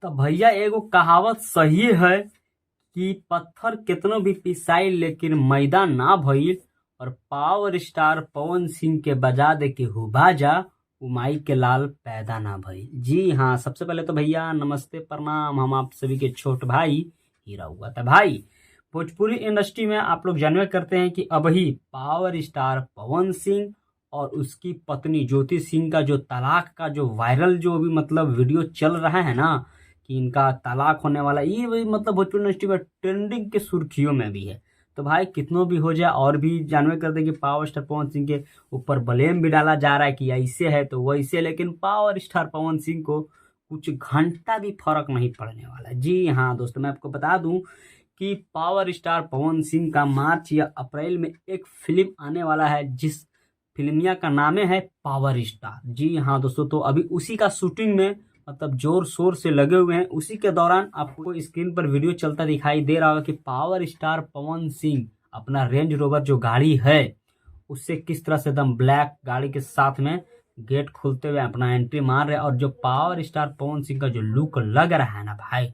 तो भैया एगो कहावत सही है कि पत्थर कितनो भी पिसाई लेकिन मैदान ना भइल। और पावर स्टार पवन सिंह के बजा दे के हुबाजा उमाई के लाल पैदा ना भइल। जी हाँ, सबसे पहले तो भैया नमस्ते प्रणाम, हम आप सभी के छोट भाई हीरा हुआ था। भाई भोजपुरी इंडस्ट्री में आप लोग जानवे करते हैं कि अभी पावर स्टार पवन सिंह और उसकी पत्नी ज्योति सिंह का जो तलाक का जो वायरल जो अभी मतलब वीडियो चल रहा है ना, कि इनका तलाक होने वाला, ये भी मतलब भोजपुरी इंडस्ट्री में ट्रेंडिंग के सुर्खियों में भी है। तो भाई कितनों भी हो जाए और भी जानवे करते कि पावर स्टार पवन सिंह के ऊपर ब्लेम भी डाला जा रहा है कि ऐसे है तो वैसे, लेकिन पावर स्टार पवन सिंह को कुछ घंटा भी फर्क नहीं पड़ने वाला। जी हाँ दोस्तों, मैं आपको बता दूं कि पावर स्टार पवन सिंह का मार्च या अप्रैल में एक फिल्म आने वाला है जिस फिल्मिया का नाम है पावर स्टार। जी हाँ दोस्तों, तो अभी उसी का शूटिंग में मतलब जोर शोर से लगे हुए हैं। उसी के दौरान आपको स्क्रीन पर वीडियो चलता दिखाई दे रहा होगा कि पावर स्टार पवन सिंह अपना रेंज रोवर जो गाड़ी है उससे किस तरह से एकदम ब्लैक गाड़ी के साथ में गेट खोलते हुए अपना एंट्री मार रहे हैं। और जो पावर स्टार पवन सिंह का जो लुक लग रहा है ना भाई,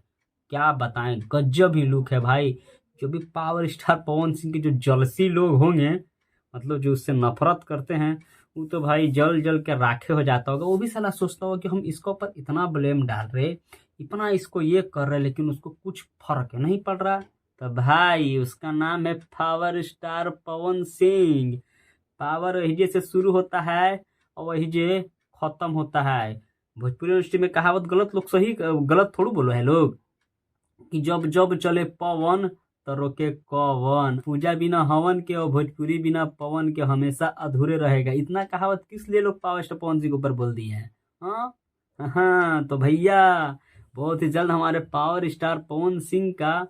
क्या बताएं, गजब ही लुक है भाई। जो भी पावर स्टार पवन सिंह के जो जलसी लोग होंगे, मतलब जो उससे नफरत करते हैं, वो तो भाई जल जल के राखे हो जाता होगा। वो भी साला सोचता होगा कि हम इसके ऊपर इतना ब्लेम डाल रहे, इतना इसको ये कर रहे, लेकिन उसको कुछ फर्क नहीं पड़ रहा। तो भाई उसका नाम है power star Pawan Singh. Power वही जे से शुरू होता है और वही जे खत्म होता है। भोजपुरी इंडस्ट्री में कहावत गलत लोग सही गलत थोड़ी बोलो है लोग कि जब जब चले पवन तो रोके कवन, पूजा बिना हवन के और भोजपुरी बिना पवन के हमेशा अधूरे रहेगा। इतना कहावत किस लिए लोग पावर स्टार पवन सिंह के ऊपर बोल दिए हैं? हाँ हाँ, तो भैया बहुत ही जल्द हमारे पावर स्टार पवन सिंह का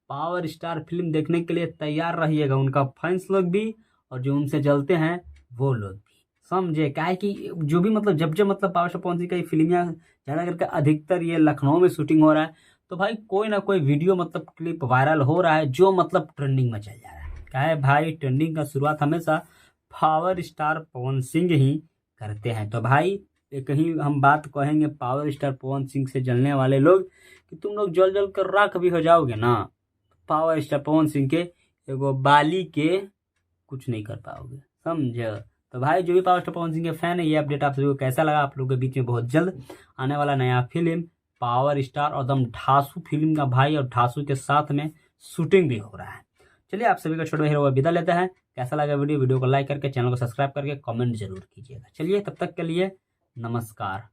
पावर स्टार फिल्म देखने के लिए तैयार रहिएगा, उनका फैंस लोग भी और जो उनसे जलते हैं वो लोग भी। समझे? क्या है कि जो भी मतलब जब जब मतलब पावर स्टार पवन सिंह का फिल्मियाँ ज्यादा करके अधिकतर ये लखनऊ में शूटिंग हो रहा है, तो भाई कोई ना कोई वीडियो मतलब क्लिप वायरल हो रहा है जो मतलब ट्रेंडिंग में चल जा रहा है। क्या है भाई, ट्रेंडिंग का शुरुआत हमेशा पावर स्टार पवन सिंह ही करते हैं। तो भाई एक ही हम बात कहेंगे पावर स्टार पवन सिंह से जलने वाले लोग कि तुम लोग जल जल कर राख भी हो जाओगे ना, पावर स्टार पवन सिंह के एगो बाली के कुछ नहीं कर पाओगे। समझ? तो भाई जो भी पावर स्टार पवन सिंह के फैन है, ये अपडेट आप सभी को कैसा लगा? आप लोगों के बीच में बहुत जल्द आने वाला नया फिल्म पावर स्टार और दम ढासू फिल्म का भाई, और ढासू के साथ में शूटिंग भी हो रहा है। चलिए आप सभी का छोटे हीरो विदा लेते हैं। कैसा लगा वीडियो को लाइक करके, चैनल को सब्सक्राइब करके कमेंट जरूर कीजिएगा। चलिए तब तक के लिए नमस्कार।